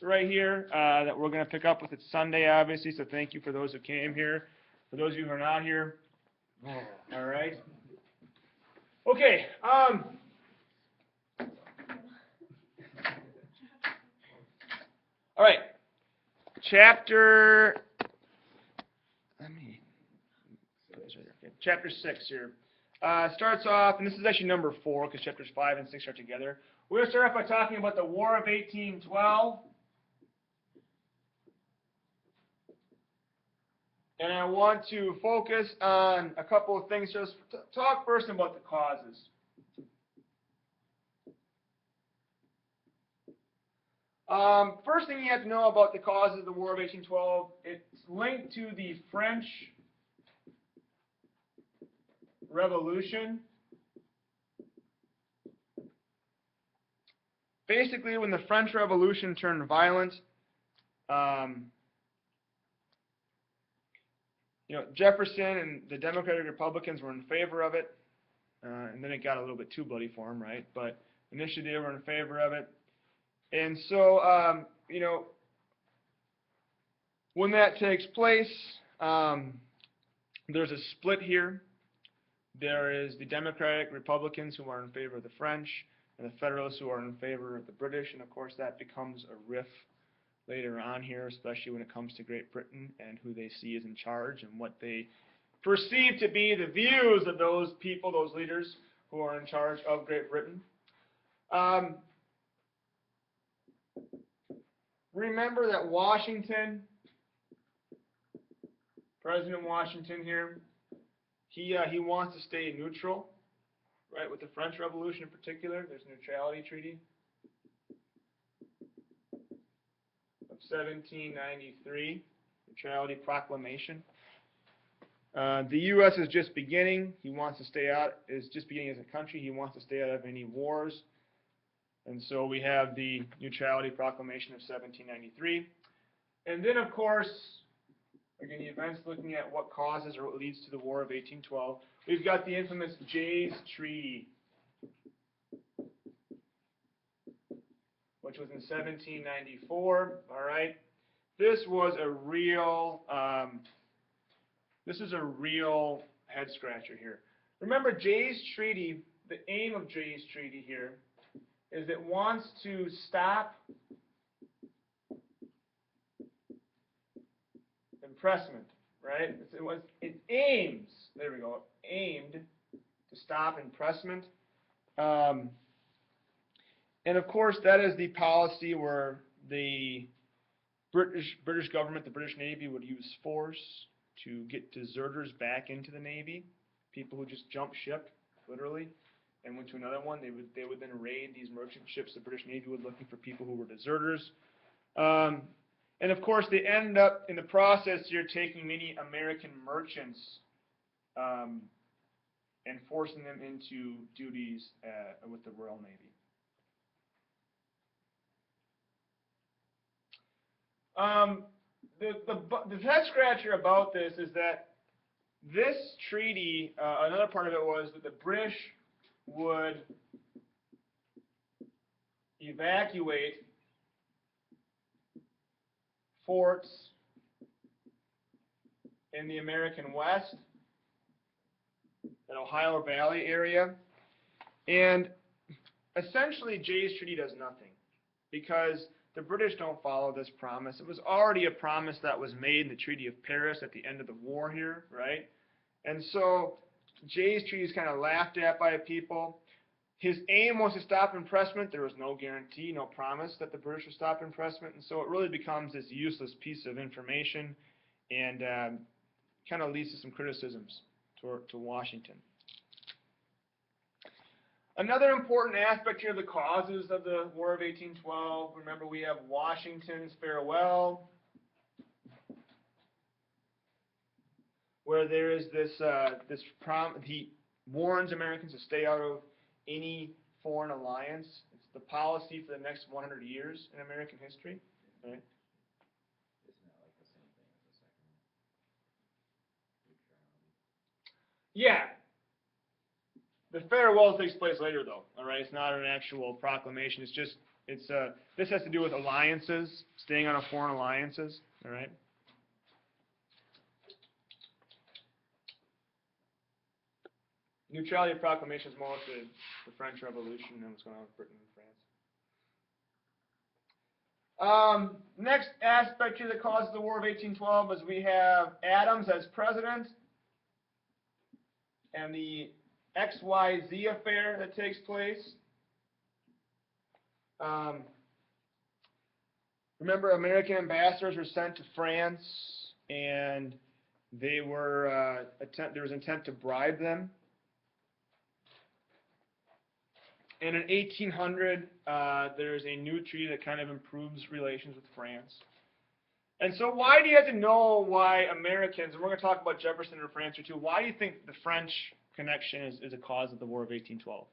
right here that we're going to pick up with. It's Sunday, obviously, so thank you for those who came here. For those of you who are not here, all right. Okay. All right. Chapter. Chapter 6 here. Starts off, and this is actually number 4 because chapters 5 and 6 are together. We're going to start off by talking about the War of 1812. And I want to focus on a couple of things. Just talk first about the causes. First thing you have to know about the causes of the War of 1812, it's linked to the French Revolution. Basically, when the French Revolution turned violent, Jefferson and the Democratic Republicans were in favor of it, and then it got a little bit too bloody for them, right? But initially they were in favor of it. And so, when that takes place, there's a split here. There is the Democratic Republicans who are in favor of the French, and the Federalists who are in favor of the British, and of course that becomes a riff later on here, especially when it comes to Great Britain and who they see as in charge and what they perceive to be the views of those people, those leaders who are in charge of Great Britain. Remember that Washington, President Washington here, he wants to stay neutral, right? With the French Revolution in particular, there's a neutrality treaty of 1793, Neutrality Proclamation. The U.S. is just beginning. He wants to stay out. Is just beginning as a country. He wants to stay out of any wars. And so we have the Neutrality Proclamation of 1793. And then, of course, again, the events looking at what causes or what leads to the War of 1812. We've got the infamous Jay's Treaty, which was in 1794. All right, this was a real head scratcher here. Remember, Jay's Treaty. The aim of Jay's Treaty here is it wants to stop impressment, right? It aims. There we go. Aimed to stop impressment. And of course, that is the policy where the British government, the British Navy, would use force to get deserters back into the Navy, people who just jumped ship, literally, and went to another one. They would then raid these merchant ships. The British Navy would looking for people who were deserters. And of course, they end up in the process here taking many American merchants and forcing them into duties with the Royal Navy. The head scratcher about this is that this treaty, another part of it was that the British would evacuate forts in the American West, that Ohio Valley area, and essentially Jay's Treaty does nothing because the British don't follow this promise. It was already a promise that was made in the Treaty of Paris at the end of the war here, right? And so Jay's Treaty is kind of laughed at by people. His aim was to stop impressment. There was no guarantee, no promise that the British would stop impressment, and so it really becomes this useless piece of information and kind of leads to some criticisms to Washington. Another important aspect here, the causes of the War of 1812. Remember, we have Washington's farewell, where there is he warns Americans to stay out of any foreign alliance. It's the policy for the next 100 years in American history. Right? Isn't that like the same thing as the second one? Yeah. The farewell takes place later, though. All right, it's not an actual proclamation. It's just It's this has to do with alliances, staying out of foreign alliances. All right. Neutrality Proclamation is more the French Revolution and what's going on with Britain and France. Next aspect to the cause of the War of 1812 is we have Adams as president and the XYZ affair that takes place. Remember, American ambassadors were sent to France, and they were there was intent to bribe them. And in 1800, there's a new treaty that kind of improves relations with France. And so why do you have to know why Americans, and we're going to talk about Jefferson and France here too, why do you think the French connection is a cause of the War of 1812?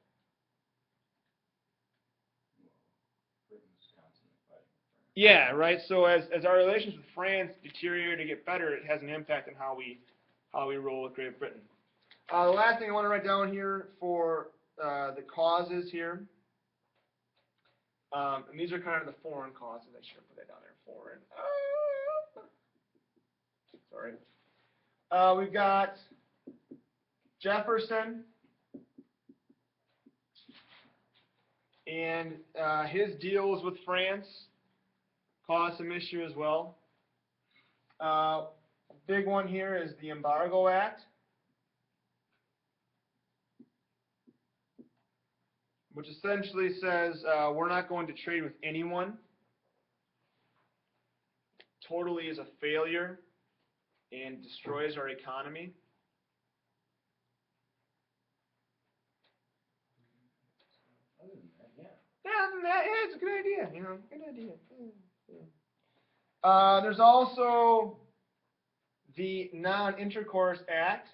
Yeah, right. So as our relations with France deteriorate to get better, it has an impact on how we roll with Great Britain. The last thing I want to write down here for the causes here, and these are kind of the foreign causes. I should have put that down there. Foreign. Sorry. We've got Jefferson and his deals with France caused some issue as well. Big one here is the Embargo Act, which essentially says we're not going to trade with anyone. Totally is a failure and destroys our economy. Other than that, yeah. Yeah, it's a good idea. You know, good idea. Yeah. There's also the Non-Intercourse Act,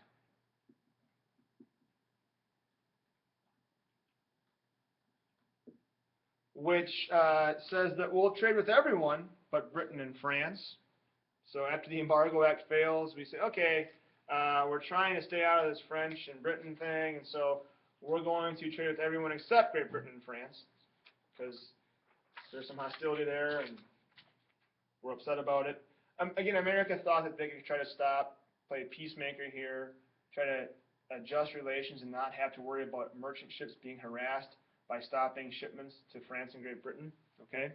which says that we'll trade with everyone but Britain and France. So after the Embargo Act fails, we say, okay, we're trying to stay out of this French and Britain thing, and so we're going to trade with everyone except Great Britain and France, because there's some hostility there, and we're upset about it. Again, America thought that they could try to play peacemaker here, try to adjust relations and not have to worry about merchant ships being harassed by stopping shipments to France and Great Britain, okay?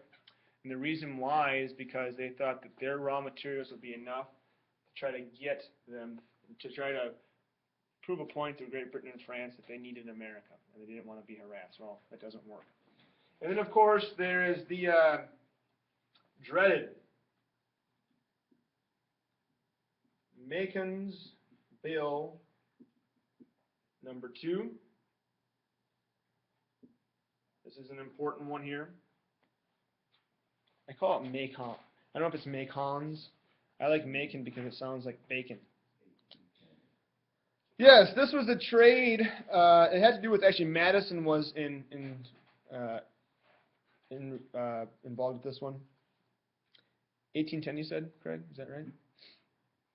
And the reason why is because they thought that their raw materials would be enough to try to get them, to try to prove a point to Great Britain and France that they needed America, and they didn't want to be harassed. Well, that doesn't work. And then, of course, there is the dreaded Macons Bill number 2. This is an important one here. I call it Macon. I don't know if it's Macons. I like Macon because it sounds like bacon. Yes, this was a trade. It had to do with, actually, Madison was involved with this one. 1810, you said, Craig? Is that right?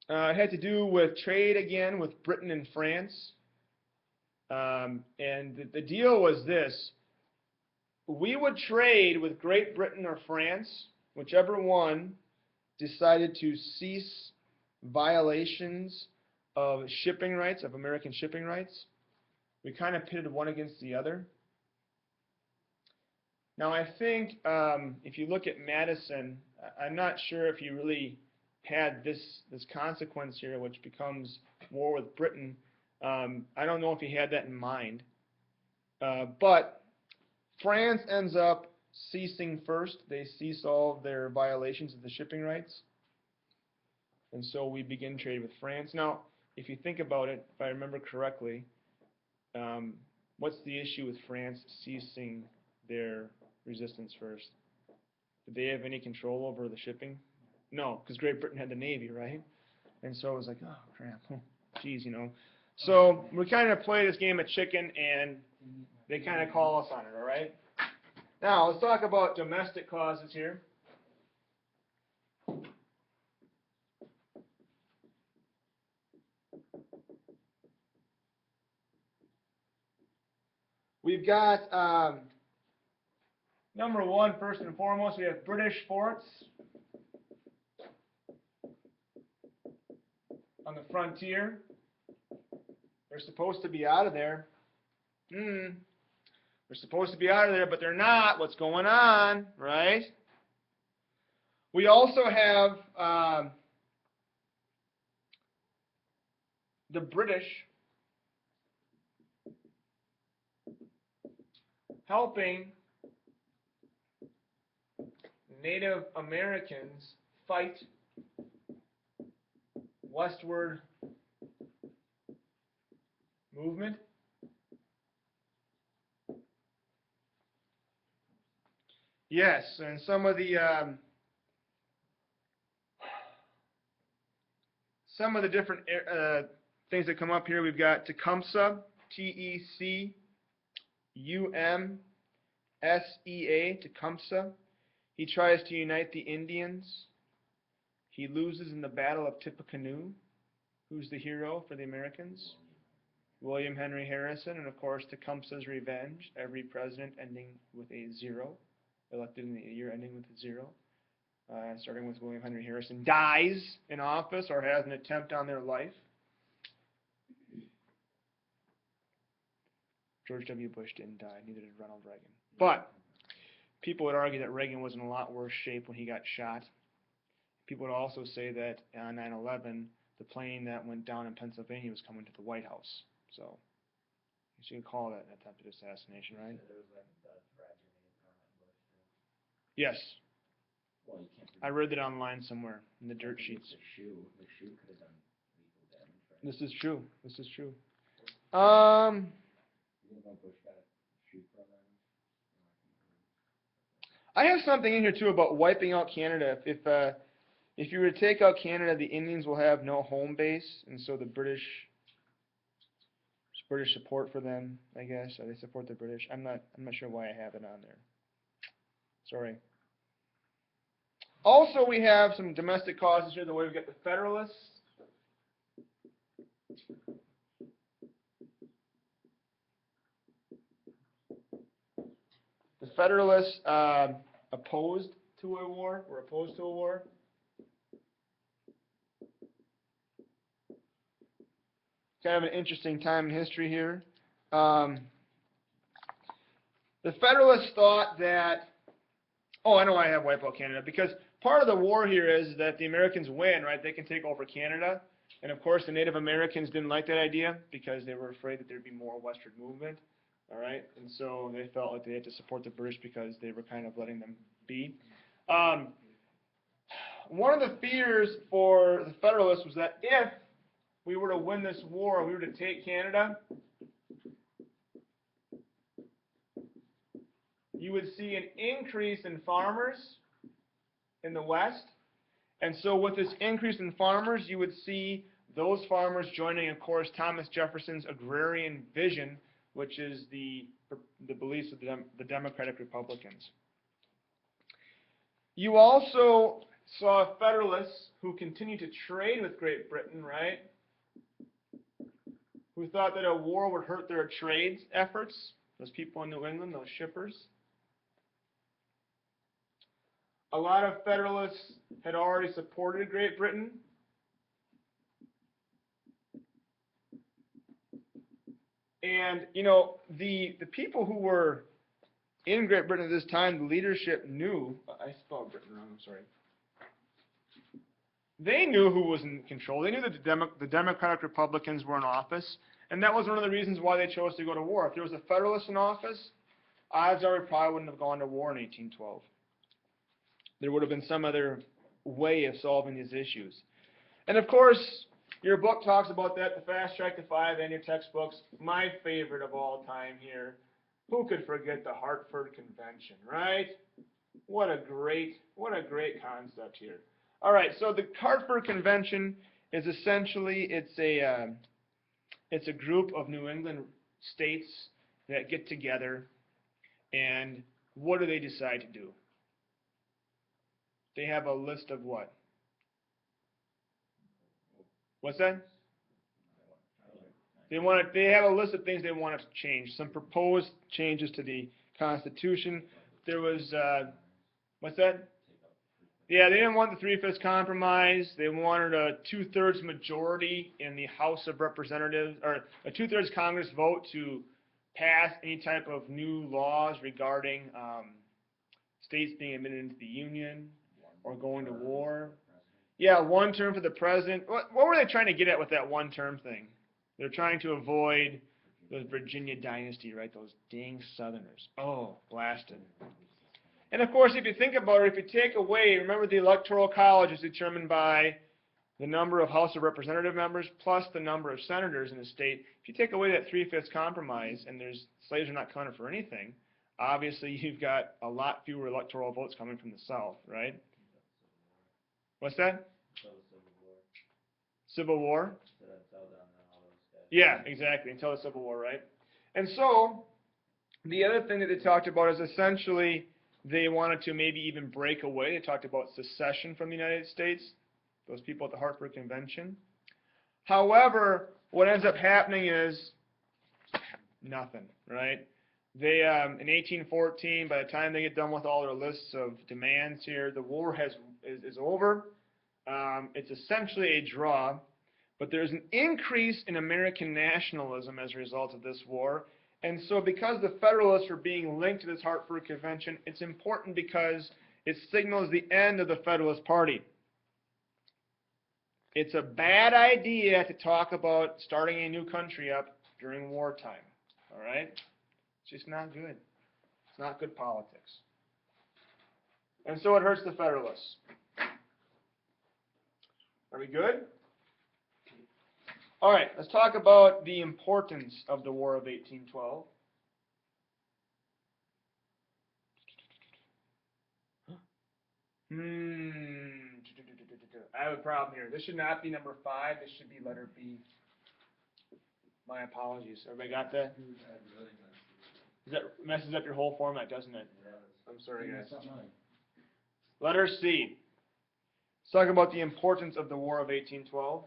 It had to do with trade again with Britain and France. And the deal was this. We would trade with Great Britain or France, whichever one decided to cease violations of shipping rights, of American shipping rights. We kind of pitted one against the other. Now, I think if you look at Madison, I'm not sure if he really had this consequence here, which becomes war with Britain. I don't know if he had that in mind. But France ends up ceasing first. They cease all of their violations of the shipping rights. And so we begin trade with France. Now, if you think about it, if I remember correctly, what's the issue with France ceasing their resistance first? Did they have any control over the shipping? No, because Great Britain had the Navy, right? And so it was like, oh, crap, geez, you know. So we kind of play this game of chicken, and they kind of call us on it, all right? Now, let's talk about domestic causes here. We've got Number one, first and foremost, we have British forts on the frontier. They're supposed to be out of there. They're supposed to be out of there, but they're not. What's going on, right? We also have the British helping Native Americans fight westward movement. Yes, and some of the different things that come up here, we've got Tecumseh, T-E-C-U-M-S-E-A, Tecumseh. He tries to unite the Indians. He loses in the Battle of Tippecanoe. Who's the hero for the Americans? William Henry Harrison, and of course Tecumseh's revenge. Every president ending with a 0, elected in the year ending with a 0. Starting with William Henry Harrison, dies in office or has an attempt on their life. George W. Bush didn't die, neither did Ronald Reagan. But people would argue that Reagan was in a lot worse shape when he got shot. People would also say that on 9/11, the plane that went down in Pennsylvania was coming to the White House. So, you can call that an attempted assassination, right? Yes. Well, you can't I read that online somewhere in the dirt sheets. The shoe could have done lethal damage, right? This is true. This is true. You know Bush got a shoe program? I have something in here too about wiping out Canada. If you were to take out Canada, the Indians will have no home base, and so the British support for them, I guess. They support the British. I'm not sure why I have it on there. Sorry. Also, we have some domestic causes here. The way we've got the Federalists. The Federalists opposed to a war, or opposed to a war. Kind of an interesting time in history here. The Federalists thought that, I know I have wipe out Canada, because part of the war here is that the Americans win, right? They can take over Canada. And of course, the Native Americans didn't like that idea because they were afraid that there'd be more westward movement. All right, and so they felt like they had to support the British because they were kind of letting them be. One of the fears for the Federalists was that if we were to win this war, we were to take Canada, you would see an increase in farmers in the West. And so with this increase in farmers, you would see those farmers joining, of course, Thomas Jefferson's agrarian vision, which is the beliefs of the Democratic Republicans. You also saw Federalists who continued to trade with Great Britain, right? Who thought that a war would hurt their trade efforts, those people in New England, those shippers. A lot of Federalists had already supported Great Britain. And, you know, the people who were in Great Britain at this time, the leadership knew, I spelled Britain wrong, I'm sorry. They knew who was in control. They knew that the Democratic Republicans were in office, and that was one of the reasons why they chose to go to war. If there was a Federalist in office, odds are we probably wouldn't have gone to war in 1812. There would have been some other way of solving these issues. And of course, your book talks about that, the Fast Track to 5 and your textbooks. My favorite of all time here. Who could forget the Hartford Convention, right? What a great concept here. All right, so the Hartford Convention is essentially, it's a group of New England states that get together, and what do they decide to do? They have a list of what? What's that? They have a list of things they want to change. Some proposed changes to the Constitution. there was, what's that? Yeah, they didn't want the 3/5 compromise. They wanted a 2/3 majority in the House of Representatives, or a 2/3 Congress vote to pass any type of new laws regarding states being admitted into the Union or going to war. Yeah, 1 term for the president. What were they trying to get at with that 1 term thing? They're trying to avoid the Virginia dynasty, right? Those dang Southerners. Oh, blasted. And of course, if you think about it, if you take away, remember the Electoral College is determined by the number of House of Representative members plus the number of senators in the state. If you take away that 3/5 compromise and slaves are not counted for anything, obviously you've got a lot fewer electoral votes coming from the South, right? What's that? Civil War? Yeah, exactly, until the Civil War, right? And so, the other thing that they talked about is essentially they wanted to maybe even break away. They talked about secession from the United States, those people at the Hartford Convention. However, what ends up happening is nothing, right? They, in 1814, by the time they get done with all their lists of demands here, the war is over. It's essentially a draw, but there's an increase in American nationalism as a result of this war. And so because the Federalists are being linked to this Hartford Convention, it's important because it signals the end of the Federalist Party. It's a bad idea to talk about starting a new country up during wartime, all right? It's just not good. It's not good politics. And so it hurts the Federalists. Are we good? All right, let's talk about the importance of the War of 1812. I have a problem here. This should not be number 5. This should be letter B. My apologies. Everybody got that? That messes up your whole format, doesn't it? I'm sorry, guys. Letter C. Let's talk about the importance of the War of 1812.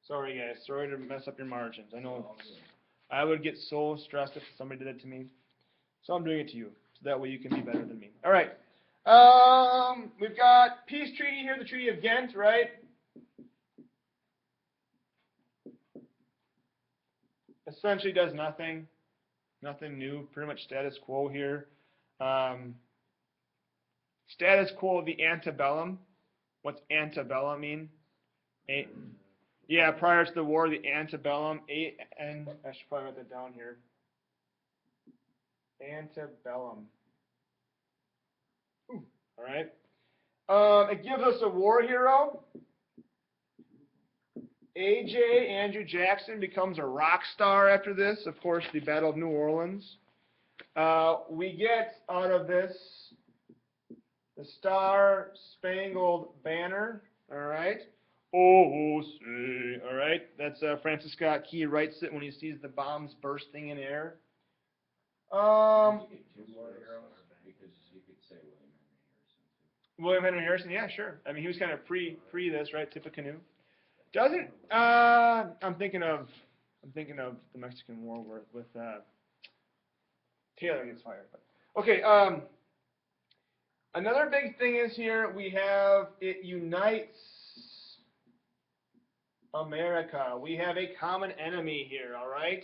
Sorry, guys. Sorry to mess up your margins. I know I would get so stressed if somebody did that to me. So I'm doing it to you, so that way you can be better than me. All right. We've got peace treaty here, the Treaty of Ghent, right? Essentially does nothing. Nothing new. Pretty much status quo here. Status quo of the antebellum. What's antebellum mean? Yeah, prior to the war, the antebellum. I should probably write that down here. Antebellum. Ooh, all right. It gives us a war hero. A.J. Andrew Jackson becomes a rock star after this. Of course, the Battle of New Orleans. We get out of this the Star-Spangled Banner. All right. Oh, say. All right. That's Francis Scott Key writes it when he sees the bombs bursting in air. Because you could say William Henry Harrison, yeah, sure. I mean, he was kind of pre this, right? Tippecanoe. Doesn't I'm thinking of the Mexican War with Taylor gets fired. But okay. Another big thing is here we have it unites America. We have a common enemy here. All right.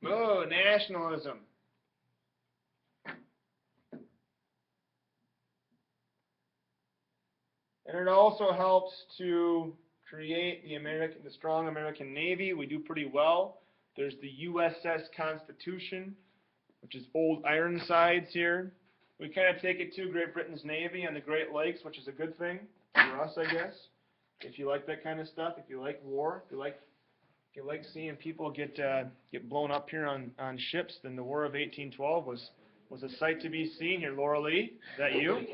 Oh, nationalism. And it also helps to create the strong American Navy. We do pretty well. There's the USS Constitution, which is old Ironsides here. We kind of take it to Great Britain's Navy on the Great Lakes, which is a good thing for us, I guess. If you like that kind of stuff, if you like war, if you like seeing people get blown up here on ships, then the War of 1812 was a sight to be seen here. Laura Lee, is that you?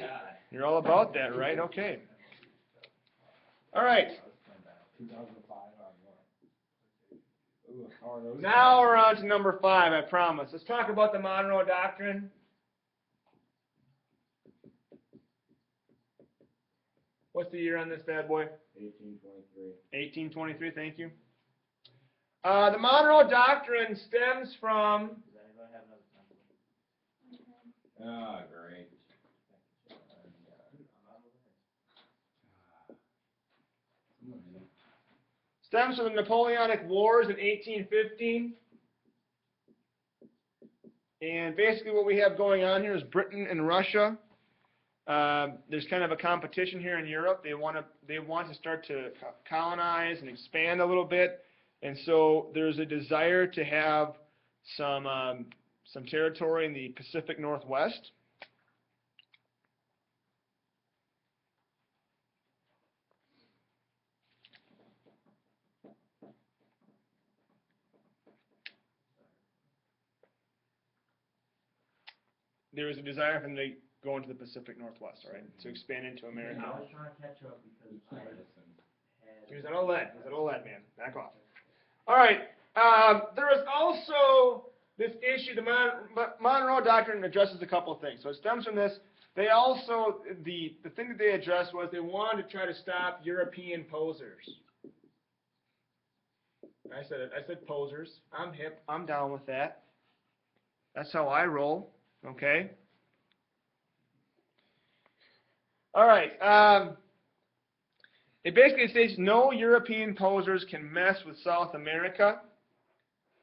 You're all about that, right? Okay. All right. Now we're on to number 5, I promise. Let's talk about the Monroe Doctrine. What's the year on this bad boy? 1823. 1823, thank you. The Monroe Doctrine stems from... Does anybody have another template? Oh, great. Stems from the Napoleonic Wars in 1815. And basically what we have going on here is Britain and Russia. There's kind of a competition here in Europe. They want to start to colonize and expand a little bit. And so there's a desire to have some territory in the Pacific Northwest. There was a desire for them to go into the Pacific Northwest, all right, to expand into America. I was trying to catch up because I had... Here's that old lead. Here's that old lead, man. Back off. All right. There is also this issue. The Monroe Doctrine addresses a couple of things. So it stems from this. They also, the thing that they addressed was they wanted to try to stop European posers. I said it. I said posers. I'm hip. I'm down with that. That's how I roll. Okay. All right. It basically states no European posers can mess with South America.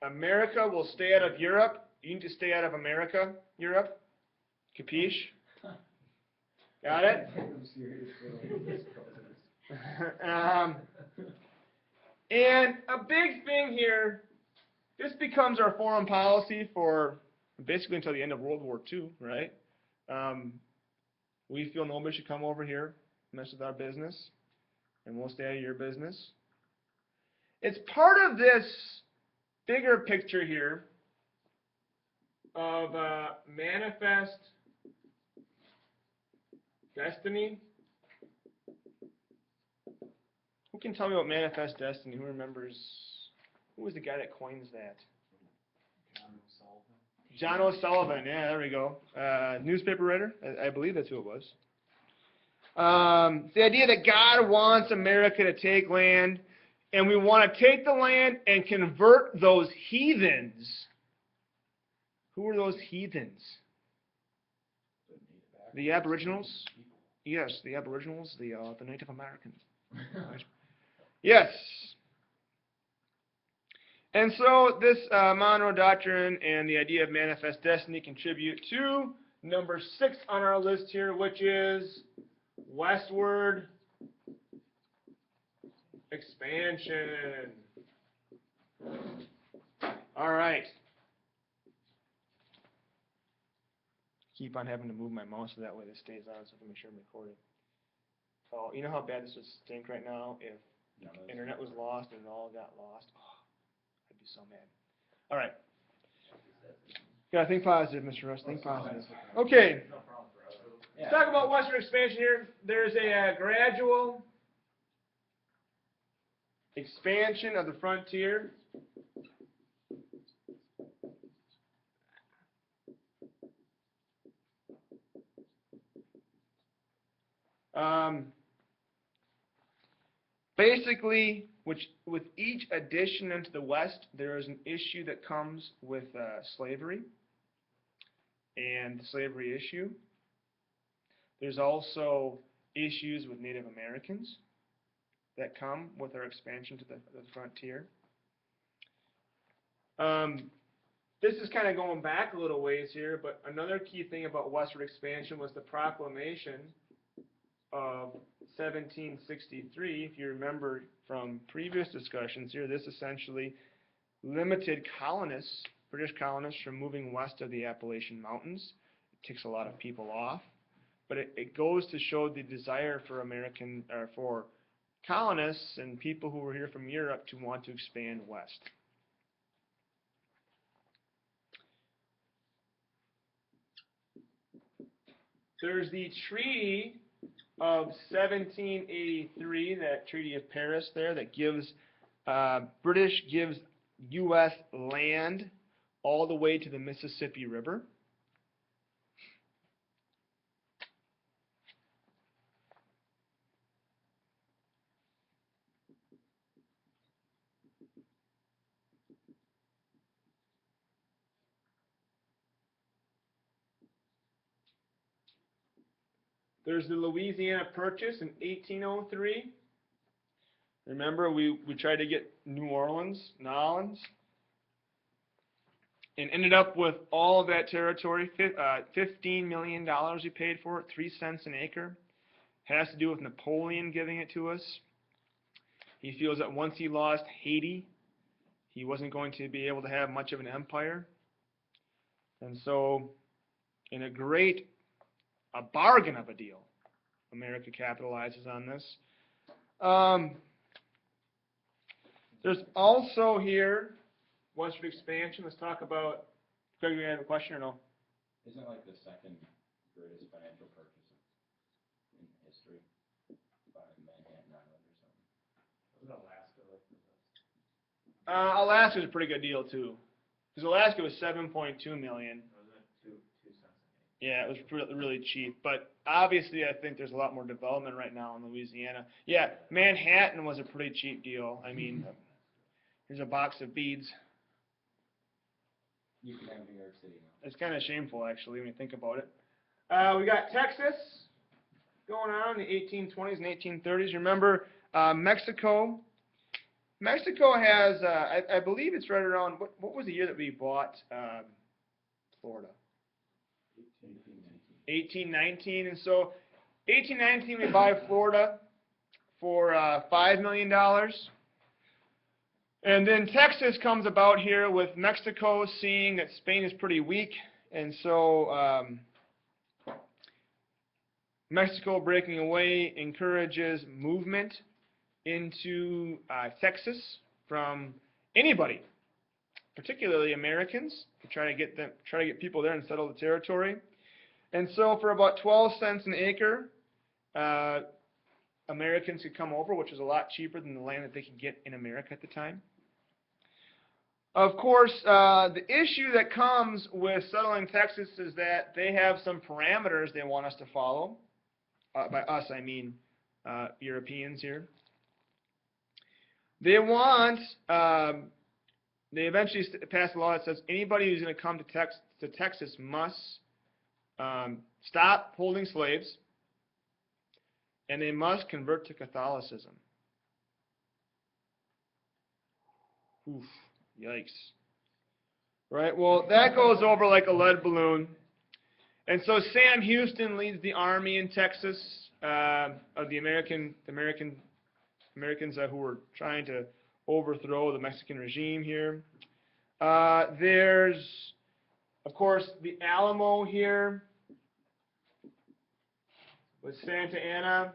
America will stay out of Europe. You need to stay out of America, Europe. Capiche? Got it? And a big thing here, this becomes our foreign policy for basically until the end of World War II, right? We feel nobody should come over here, mess with our business, and we'll stay out of your business. It's part of this bigger picture here of manifest destiny. Who can tell me about manifest destiny? Who remembers? Who was the guy that coins that? John O'Sullivan. Yeah, there we go. Newspaper writer. I believe that's who it was. The idea that God wants America to take land, and we want to take the land and convert those heathens. Who are those heathens? The Aboriginals? Yes, the Aboriginals, the Native Americans. Yes. And so this Monroe Doctrine and the idea of manifest destiny contribute to number 6 on our list here, which is Westward Expansion. All right. Keep on having to move my mouse so that way this stays on, so I can make sure I'm recording. Oh, you know how bad this would stink right now if internet was lost and it all got lost? Oh, I'd be so mad. All right. Yeah, think positive, Mr. Russ. Think positive. Okay. Let's talk about Westward Expansion here. There's a gradual expansion of the frontier. Basically, with each addition into the West, there is an issue that comes with slavery and the slavery issue. There's also issues with Native Americans that come with our expansion to the frontier. This is kind of going back a little ways here, but another key thing about Westward Expansion was the proclamation of 1763. If you remember from previous discussions here, this essentially limited colonists, British colonists, from moving west of the Appalachian Mountains. It takes a lot of people off, but it goes to show the desire for for colonists and people who were here from Europe to want to expand west. There's the Treaty of 1783, that Treaty of Paris there, that gives British gives U.S. land all the way to the Mississippi River. There's the Louisiana Purchase in 1803. Remember, we tried to get New Orleans, and ended up with all of that territory. $15 million we paid for it, 3 cents an acre. Has to do with Napoleon giving it to us. He feels that once he lost Haiti, he wasn't going to be able to have much of an empire. And so, in a bargain of a deal, America capitalizes on this. There's also here Westward Expansion. Let's talk about. Greg, you have a question or no? Isn't it like the second greatest financial purchase in history by Manhattan Island or something? Wasn't Alaska like the Alaska's a pretty good deal too, because Alaska was $7.2 million. Was it 2 cents an acre? Yeah, it was really cheap. But obviously, I think there's a lot more development right now in Louisiana. Yeah, Manhattan was a pretty cheap deal. I mean, here's a box of beads. You can have New York City now. It's kind of shameful, actually, when you think about it. We got Texas going on in the 1820s and 1830s. Remember, Mexico. Mexico has, I believe it's right around, what was the year that we bought Florida? 1819. And so 1819 we buy Florida for $5 million. And then Texas comes about here with Mexico seeing that Spain is pretty weak, and so Mexico breaking away encourages movement into Texas from anybody, particularly Americans, to try to get people there and settle the territory. And so for about 12 cents an acre, Americans could come over, which is a lot cheaper than the land that they could get in America at the time. Of course, the issue that comes with settling Texas is that they have some parameters they want us to follow. By us, I mean Europeans here. They want, they eventually passed a law that says anybody who's going to come to Texas must stop holding slaves, and they must convert to Catholicism. Oof. Yikes. Right, well, that goes over like a lead balloon. And so Sam Houston leads the army in Texas of the Americans who were trying to overthrow the Mexican regime here. There's, of course, the Alamo here with Santa Anna,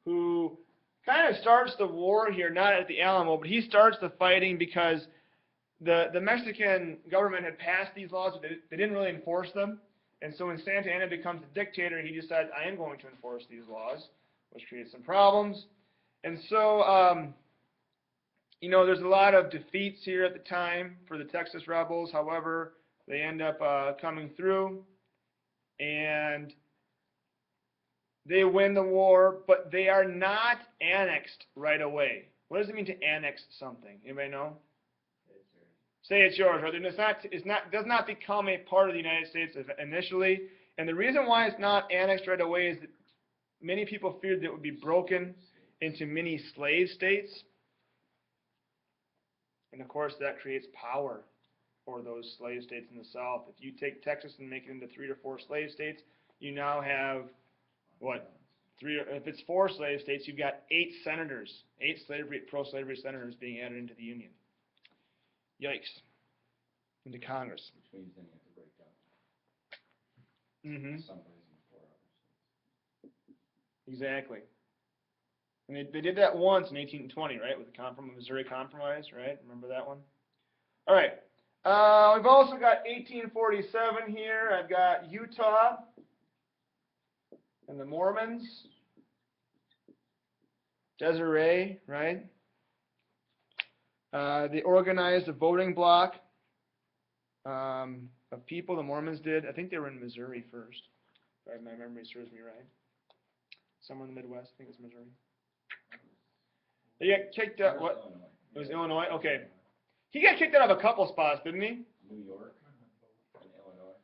who kind of starts the war here, not at the Alamo, but he starts the fighting because the Mexican government had passed these laws, but they didn't really enforce them. And so when Santa Anna becomes a dictator, he decides, I am going to enforce these laws, which creates some problems. And so, you know, there's a lot of defeats here at the time for the Texas rebels. However, they end up coming through, and they win the war, but they are not annexed right away. What does it mean to annex something? Anybody know? Say it's yours, right? Does not become a part of the United States initially. And the reason why it's not annexed right away is that many people feared that it would be broken into mini slave states. And of course, that creates power for those slave states in the South. If you take Texas and make it into 3 or 4 slave states, you now have, what, if it's 4 slave states, you've got 8 senators, 8 pro-slavery senators being added into the Union. Yikes. Into Congress. Which means then you have to break down. Mm-hmm. Some places in 4 hours. Exactly. And they did that once in 1820, right, with the Missouri Compromise, right? Remember that one? All right. We've also got 1847 here. I've got Utah and the Mormons. Desiree, right? They organized a voting bloc of people. The Mormons did. I think they were in Missouri first, if my memory serves me right. Somewhere in the Midwest. I think it's Missouri. They got kicked out. What? Illinois. It was Illinois? Okay. He got kicked out of a couple spots, didn't he? New York and Illinois.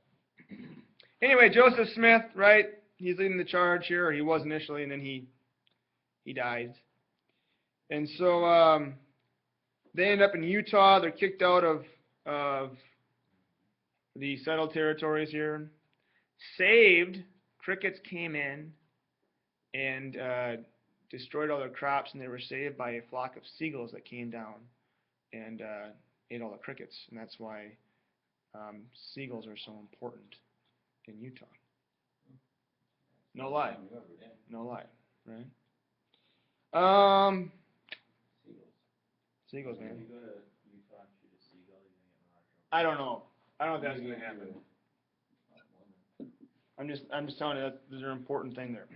Anyway, Joseph Smith, right? He's leading the charge here, or he was initially, and then he died. And so they end up in Utah. They're kicked out of the settled territories here. Saved. Crickets came in and destroyed all their crops, and they were saved by a flock of seagulls that came down and ate all the crickets. And that's why seagulls are so important in Utah. No lie. No lie, right? Seagulls, man. When you go to Utah and shoot a seagull, you're gonna get marshal. I don't know. I don't know if that's gonna happen. I'm just telling you that there's an important thing there.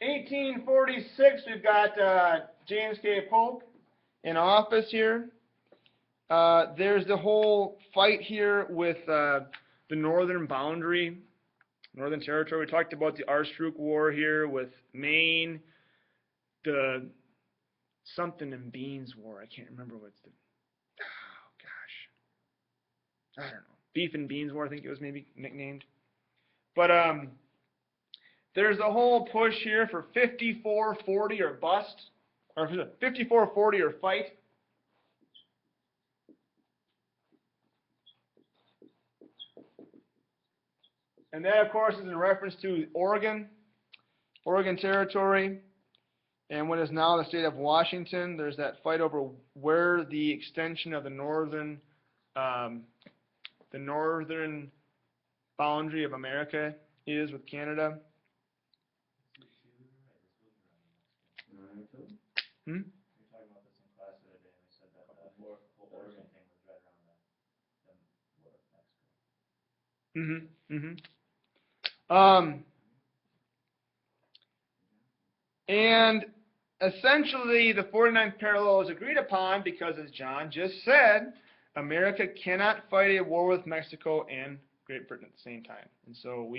1846, we've got James K. Polk in office here. There's the whole fight here with the northern boundary, Northern Territory. We talked about the Aroostook War here with Maine, the something and Beans War. I can't remember what's the. Oh gosh, I don't know. Beef and Beans War, I think it was maybe nicknamed. But there's a whole push here for 54-40 or bust, or 54-40 or fight. And that, of course, is in reference to Oregon Territory, and what is now the state of Washington. There's that fight over where the extension of the northern boundary of America is with Canada. Hmm? We were talking about this in class the other day, and we said that the whole Oregon thing was right around the war of Mexico. And essentially the 49th parallel is agreed upon because, as John just said, America cannot fight a war with Mexico and Great Britain at the same time. And so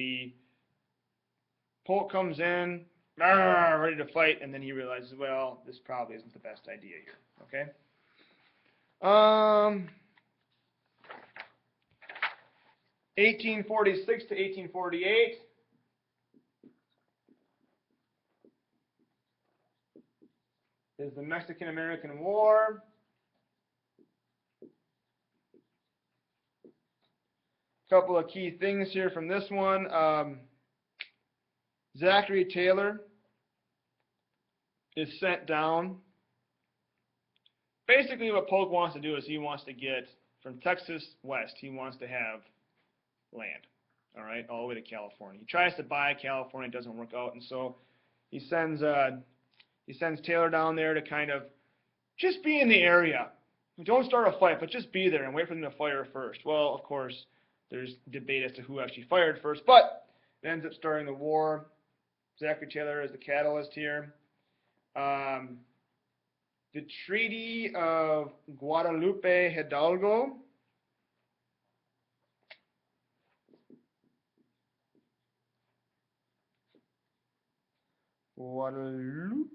Polk comes in, ready to fight, and then he realizes, well, this probably isn't the best idea here. Okay? 1846 to 1848. Is the Mexican-American War. Couple of key things here from this one. Zachary Taylor is sent down. Basically what Polk wants to do is he wants to get from Texas west, he wants to have land, all right, all the way to California. He tries to buy California, it doesn't work out, and so he sends Taylor down there to kind of just be in the area. Don't start a fight, but just be there and wait for them to fire first. Well, of course, there's debate as to who actually fired first, but it ends up starting the war. Zachary Taylor is the catalyst here. The Treaty of Guadalupe Hidalgo. Guadalupe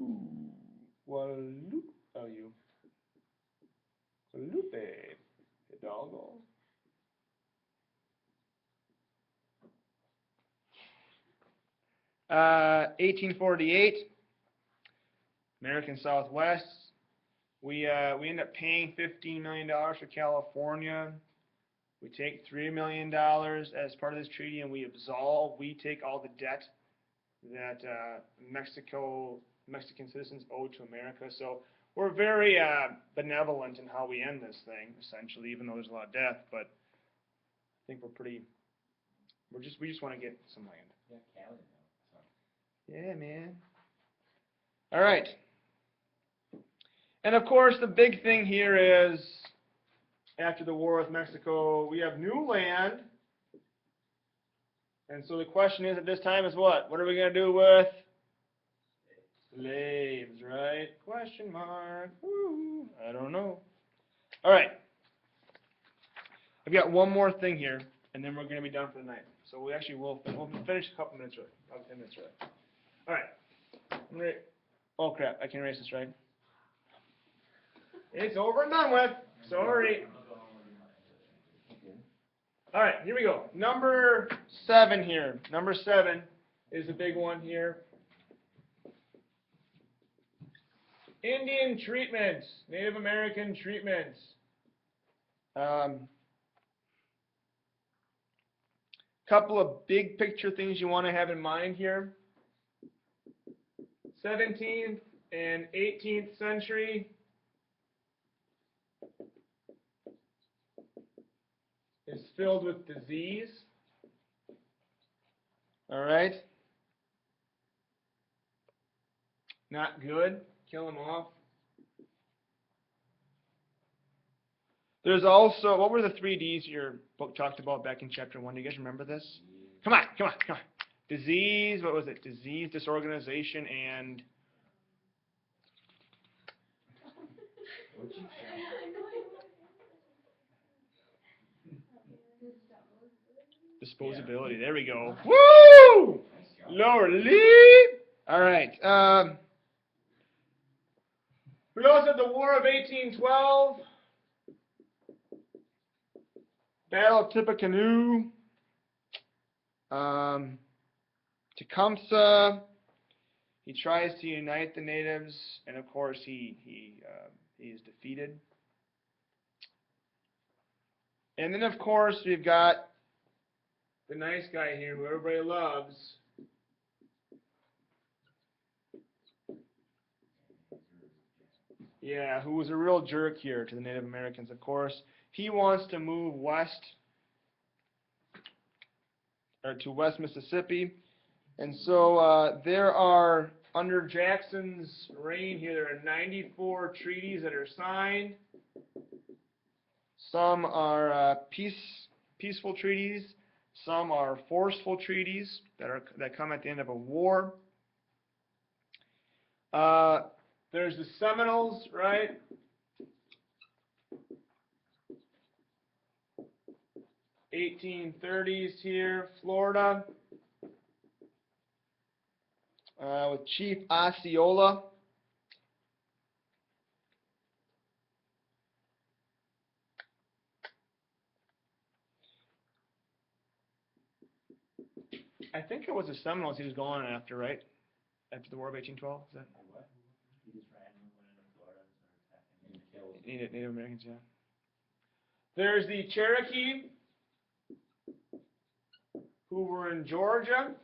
Hidalgo. Uh, 1848, American Southwest. We end up paying $15 million for California. We take $3 million as part of this treaty, and we take all the debt that Mexican citizens owe to America. So we're very benevolent in how we end this thing, essentially, even though there's a lot of death. But I think we just want to get some land. Yeah, Canada now. Yeah, man. All right. And of course, the big thing here is, after the war with Mexico, we have new land. And so the question is at this time is what? What are we going to do with slaves, right? Question mark. Woo. I don't know. All right. I've got one more thing here, and then we're going to be done for the night. So we'll finish a couple minutes early, about 10 minutes early. All right. Oh, crap. I can't erase this, right? It's over and done with. Sorry. All right, here we go. Number 7 here. Number 7 is the big one here. Indian treatments, Native American treatments. Couple of big picture things you want to have in mind here. 17th and 18th century is filled with disease. All right. Not good. Kill them off. There's also, what were the 3 Ds your book talked about back in chapter 1? Do you guys remember this? Come on. Disease, what was it? Disease, disorganization, and... Disposability. There we go. Woo! Lower lead. All right. We also had the War of 1812. Battle of Tippecanoe. Tecumseh. He tries to unite the natives, and of course he is defeated. And then of course we've got the nice guy here who everybody loves. Yeah, who was a real jerk here to the Native Americans, of course. He wants to move west, or to West Mississippi. And so there are, under Jackson's reign here, there are 94 treaties that are signed. Some are peaceful treaties. Some are forceful treaties that come at the end of a war. There's the Seminoles, right? (1830s) here, Florida, with Chief Osceola. I think it was the Seminoles he was going after, right? After the War of 1812, is that? What? He just randomly went into Florida and started attacking Native Americans, yeah. There's the Cherokee, who were in Georgia.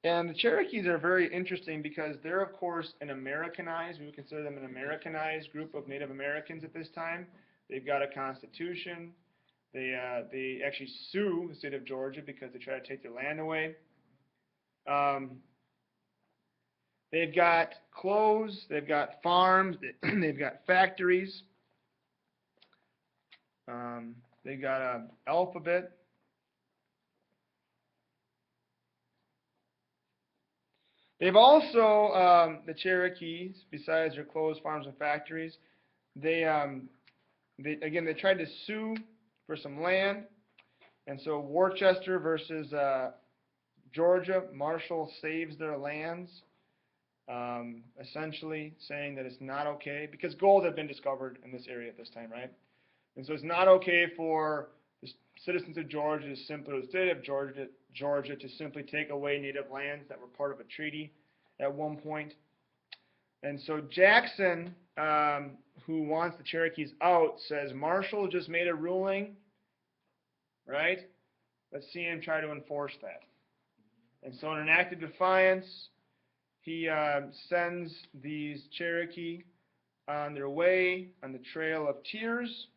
And the Cherokees are very interesting because they're, of course, we would consider them an Americanized group of Native Americans at this time. They've got a constitution. They actually sue the state of Georgia because they try to take their land away. They've got clothes, they've got farms, they've got factories. They've got an alphabet. They've also, the Cherokees, besides their clothes, farms, and factories, they tried to sue for some land. And so Worcester versus Georgia, Marshall saves their lands, essentially saying that it's not okay, because gold had been discovered in this area at this time, right? And so it's not okay for the citizens of Georgia to simply, or the state of Georgia to simply take away native lands that were part of a treaty at one point. And so Jackson, who wants the Cherokees out, says Marshall just made a ruling, right? Let's see him try to enforce that. And so in an act of defiance, he sends these Cherokee on their way on the Trail of Tears.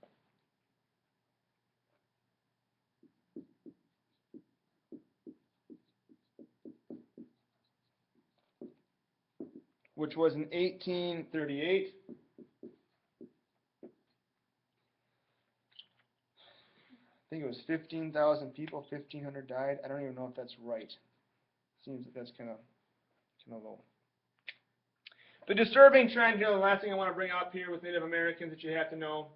Which was in 1838. I think it was 15,000 people, 1,500 died. I don't even know if that's right. Seems that that's kind of low. The disturbing trend here, the last thing I want to bring up here with Native Americans that you have to know,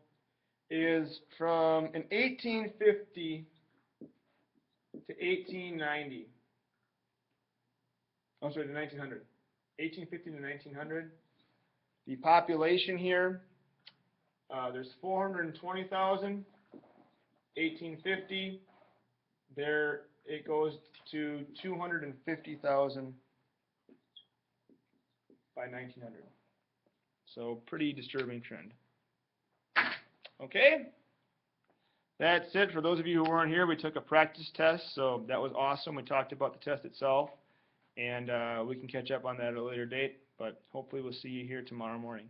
is from in 1850 to 1890. Oh, sorry, to 1900. 1850 to 1900. The population here, there's 420,000. 1850, there it goes to 250,000 by 1900. So pretty disturbing trend. Okay, that's it. For those of you who weren't here, we took a practice test, so that was awesome. We talked about the test itself, and we can catch up on that at a later date, but hopefully we'll see you here tomorrow morning.